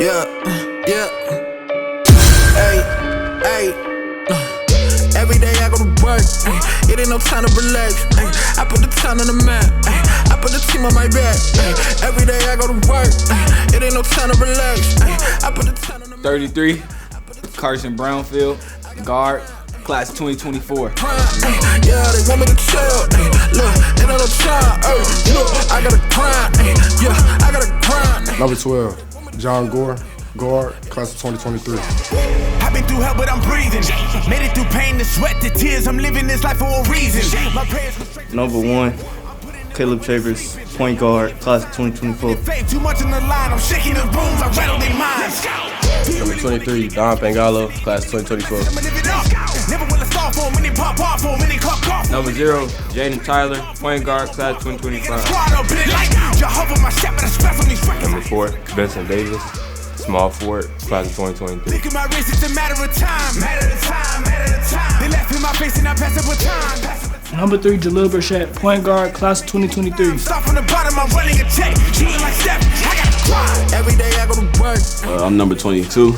Yeah, yeah. Hey, hey. Every day I go to work. It ain't no time to relax. I put the town on the map. I put the team on my back. Every day I go to work. It ain't no time to relax. I put the town on the map. 33, Carson Brownfield, guard, class 2024. Yeah, they want me to chill. Look, it ain't no time. Look, I gotta grind. Yeah, I gotta grind. Number 12, John Gore, guard, class of 2023. I've been through hell, but I'm breathing. Made it through pain, the sweat, the tears. I'm living this life for a reason. My prayers go straight to Number 1, Caleb Chambers, point guard, class of 2024. faith. Too much on the line, I'm shaking the rooms, I rattle their minds. Number 23, Don Pangalo, class 2024. I'ma live it up. Never will I start for a minute, pop off for a minute, clock off. Number 0, Jaden Tyler, point guard, class 2025. Squad up in it like Jehovah, my shepherd, I stress on these records. Number 4, Benson Davis, small forward, class of 2023. Look at my wrist, it's a matter of time. Matter of time, matter of time. They left in my face and I pass it with time. Number 3, Jalil Burchett, point guard, class of 2023. Start from the bottom, I'm running a check. Shooting like Steph, I gotta grind. Every day I go to work. I'm number 22.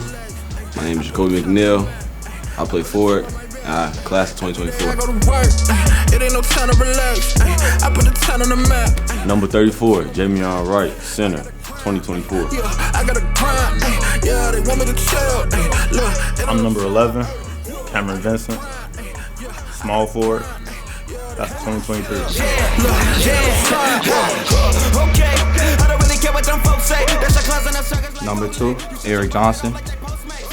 My name is Jacoby McNeil. I play forward. Class of 2024. I go to work. It ain't no time to relax. I put the town on the map. Number 34, Jamion Wright, center, 2024. Yeah, I gotta grind. Yeah, they want me to chill. Look, I'm number 11, Cameron Vincent, small forward, class of 2023. Okay, I don't really care what them folks say. That's a class and a circus. Number 2, Eric Johnson,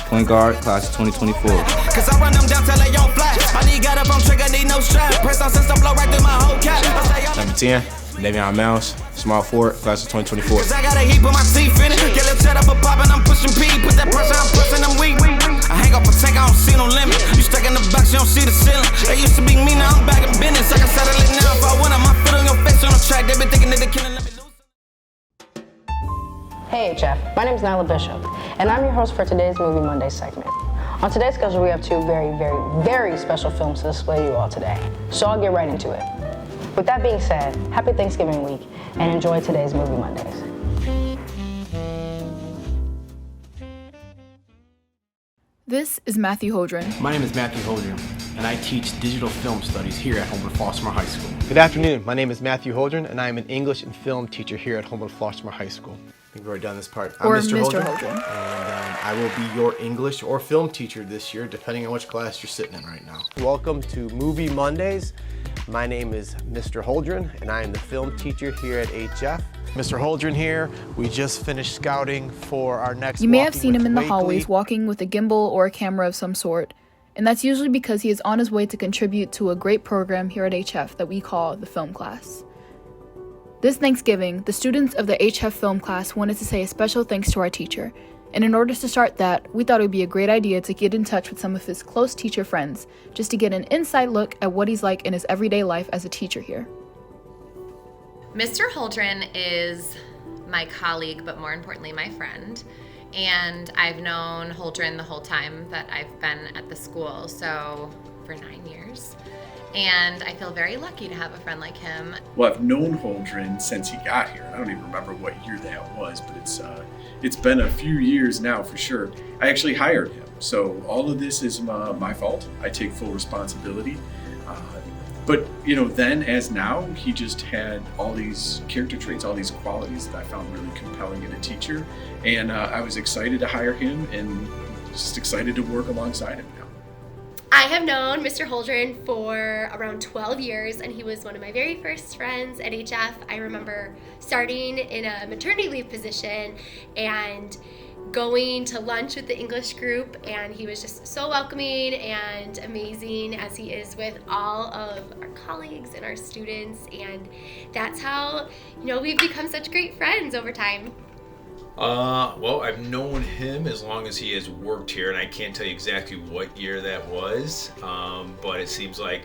point guard, class of 2024. Cause I run them down till they on flat. I need got up on trigger, need no strap. Press on since I blow right through my whole cap. Number 10, Davion Mouse, small forward, class of 2024. Cause I got a heap of my teeth in it. Get lip set up a pop and I'm pushing P. Put that pressure, I'm pressing them weak. I hang up a tank, I don't see no limit. You stuck in the box, you don't see the ceiling. They used to be me, now I'm back in business. I can settle it now if I want. My foot on your face on the track. They been thinking that they killing, let me lose. Hey HF, my name is Nyla Bishop, and I'm your host for today's Movie Monday segment. On today's schedule, we have two very special films to display to you all today, so I'll get right into it. With that being said, happy Thanksgiving week, and enjoy today's Movie Mondays. This is Matthew Hodren. My name is Matthew Hodren, and I teach digital film studies here at Homewood-Flossmoor High School. Good afternoon. My name is Matthew Hodren, and I am an English and film teacher here at Homewood-Flossmoor High School. I think we've already done this part. Or I'm Mr. Mr. Hodren, and I will be your English or film teacher this year, depending on which class you're sitting in right now. Welcome to Movie Mondays. My name is Mr. Hodren, and I am the film teacher here at HF. Mr. Hodren here. We just finished scouting for our next. You may have Walking seen him with in the Wakely. hallways walking with a gimbal or a camera of some sort, and that's usually because he is on his way to contribute to a great program here at HF that we call the film class. This Thanksgiving, the students of the HF film class wanted to say a special thanks to our teacher, and in order to start that, we thought it would be a great idea to get in touch with some of his close teacher friends, just to get an inside look at what he's like in his everyday life as a teacher here. Mr. Holdren is my colleague, but more importantly, my friend. And I've known Holdren the whole time that I've been at the school, so for 9 years. And I feel very lucky to have a friend like him. Well, I've known Holdren since he got here. I don't even remember what year that was, but it's been a few years now for sure. I actually hired him, so all of this is my fault. I take full responsibility. But then as now, he just had all these character traits, all these qualities that I found really compelling in a teacher. And I was excited to hire him and just excited to work alongside him now. I have known Mr. Holdren for around 12 years, and he was one of my very first friends at HF. I remember starting in a maternity leave position and going to lunch with the English group, and he was just so welcoming and amazing, as he is with all of our colleagues and our students, and that's how we've become such great friends over time. Well, I've known him as long as he has worked here, and I can't tell you exactly what year that was, but it seems like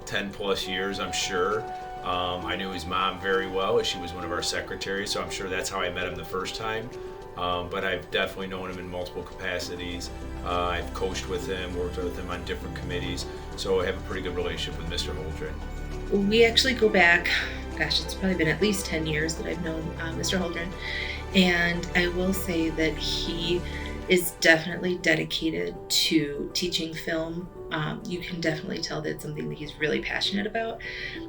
10 plus years, I'm sure. I knew his mom very well, as she was one of our secretaries, so I'm sure that's how I met him the first time. But I've definitely known him in multiple capacities. I've coached with him, worked with him on different committees, so I have a pretty good relationship with Mr. Holdren. We actually go back gosh, it's probably been at least 10 years that I've known Mr. Holdren. And I will say that he is definitely dedicated to teaching film. You can definitely tell that it's something that he's really passionate about,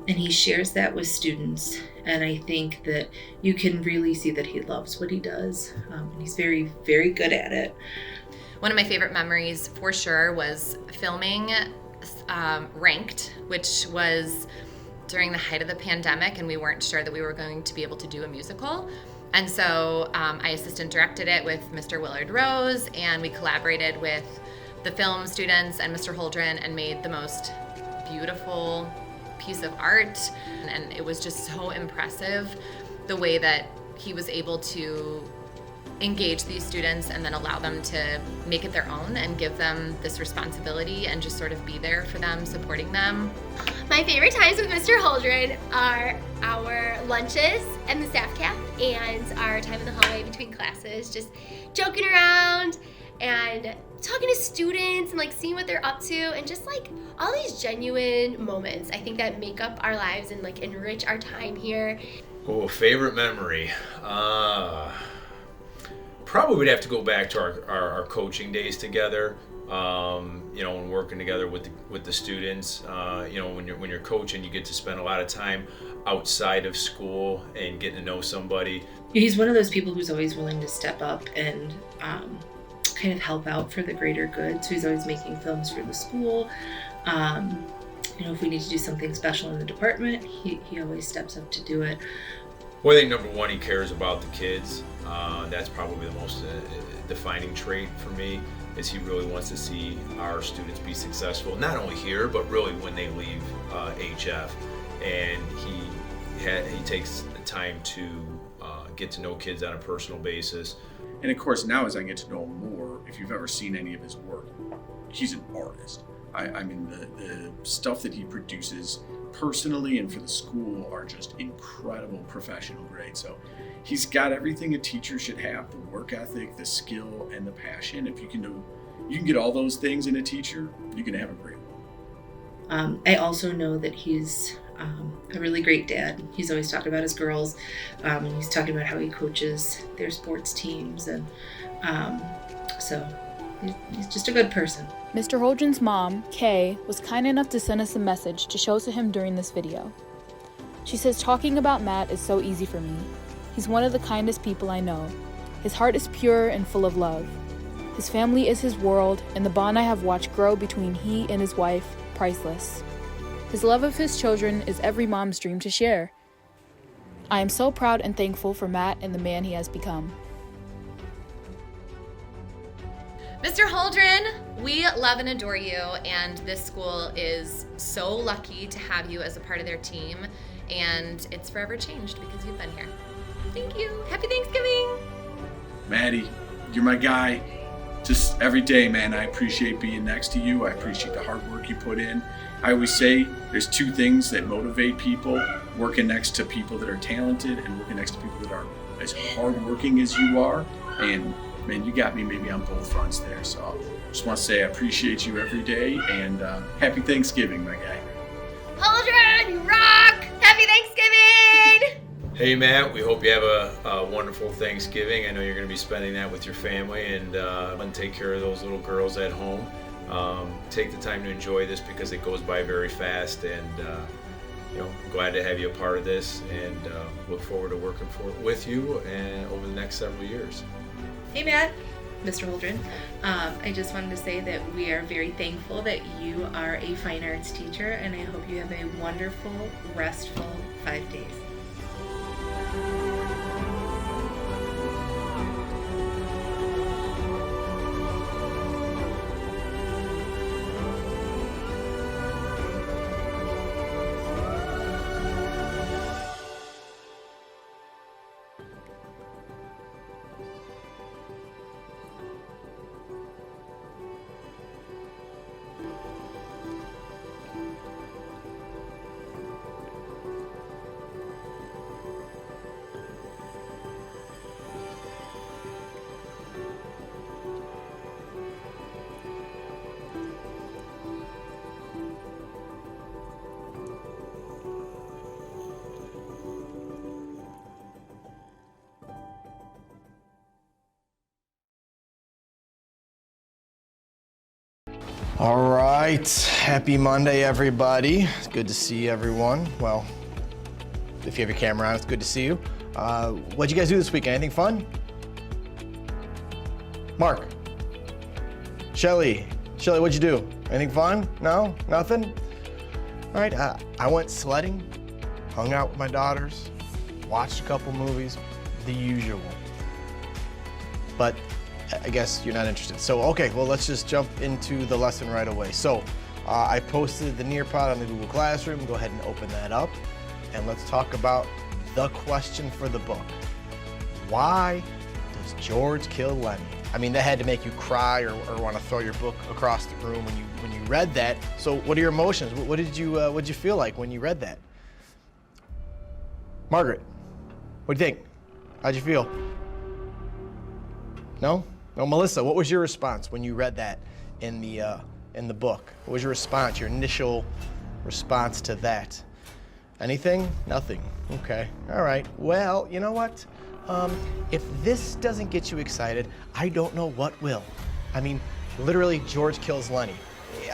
and he shares that with students. And I think that you can really see that he loves what he does, and he's very, very good at it. One of my favorite memories for sure was filming Ranked, which was during the height of the pandemic, and we weren't sure that we were going to be able to do a musical. And so I assistant directed it with Mr. Willard Rose, and we collaborated with the film students and Mr. Holdren and made the most beautiful piece of art. And it was just so impressive the way that he was able to engage these students and then allow them to make it their own and give them this responsibility and just sort of be there for them, supporting them. My favorite times with Mr. Holdren are our lunches and the staff cap and our time in the hallway between classes, just joking around and talking to students and like seeing what they're up to, and just like all these genuine moments I think that make up our lives and like enrich our time here. Oh, favorite memory. Probably would have to go back to our coaching days together. And working together with the students. When you're coaching, you get to spend a lot of time outside of school and getting to know somebody. He's one of those people who's always willing to step up and kind of help out for the greater good. So he's always making films for the school. If we need to do something special in the department, he always steps up to do it. Well, I think number one, he cares about the kids. That's probably the most defining trait for me, is he really wants to see our students be successful, not only here, but really when they leave HF. And he takes the time to get to know kids on a personal basis. And of course, now as I get to know him more, if you've ever seen any of his work, he's an artist. I mean, the stuff that he produces personally and for the school are just incredible professional grade. So he's got everything a teacher should have: the work ethic, the skill, and the passion. If you can get all those things in a teacher, you can have a great one. I also know that he's a really great dad. He's always talking about his girls, and he's talking about how he coaches their sports teams, and so he's just a good person. Mr. Holdren's mom, Kay, was kind enough to send us a message to show to him during this video. She says, "Talking about Matt is so easy for me. He's one of the kindest people I know. His heart is pure and full of love. His family is his world, and the bond I have watched grow between he and his wife, priceless. His love of his children is every mom's dream to share. I am so proud and thankful for Matt and the man he has become." Mr. Holdren, we love and adore you, and this school is so lucky to have you as a part of their team, and it's forever changed because you've been here. Thank you. Happy Thanksgiving. Maddie, you're my guy. Just every day, man, I appreciate being next to you. I appreciate the hard work you put in. I always say there's two things that motivate people: working next to people that are talented and working next to people that are as hardworking as you are. And man, you got me maybe on both fronts there. So I just want to say I appreciate you every day, and happy Thanksgiving, my guy. Holdren, you rock! Happy Thanksgiving! Hey Matt, we hope you have a wonderful Thanksgiving. I know you're going to be spending that with your family, and take care of those little girls at home. Take the time to enjoy this because it goes by very fast, and glad to have you a part of this, and look forward to working with you and over the next several years. Hey Matt, Mr. Holdren. I just wanted to say that we are very thankful that you are a fine arts teacher, and I hope you have a wonderful, restful 5 days. All right, happy Monday, everybody. It's good to see everyone. Well, if you have your camera on, it's good to see you. What'd you guys do this weekend? Anything fun? Mark, Shelly, what'd you do? Anything fun? No, nothing? All right, I went sledding, hung out with my daughters, watched a couple movies, the usual. But I guess you're not interested. So, okay, well, let's just jump into the lesson right away. So, I posted the Nearpod on the Google Classroom. Go ahead and open that up. And let's talk about the question for the book. Why does George kill Lenny? I mean, that had to make you cry or want to throw your book across the room when you read that. So, what are your emotions? What did you feel like when you read that? Margaret, what do you think? How'd you feel? No? No, Melissa, what was your response when you read that in the book? What was your response, your initial response to that? Anything? Nothing. Okay. All right. Well, you know what? If this doesn't get you excited, I don't know what will. I mean, literally, George kills Lenny.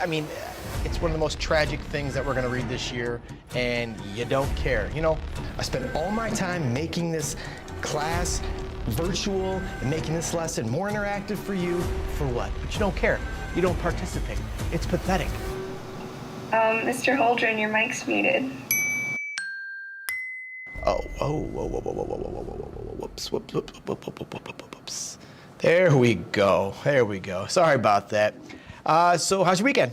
I mean, it's one of the most tragic things that we're going to read this year, and you don't care. You know, I spent all my time making this class virtual and making this lesson more interactive for you. For what? But you don't care. You don't participate. It's pathetic. Mr. Holdren, your mic's muted. Whoops. There we go. Sorry about that. So how's your weekend?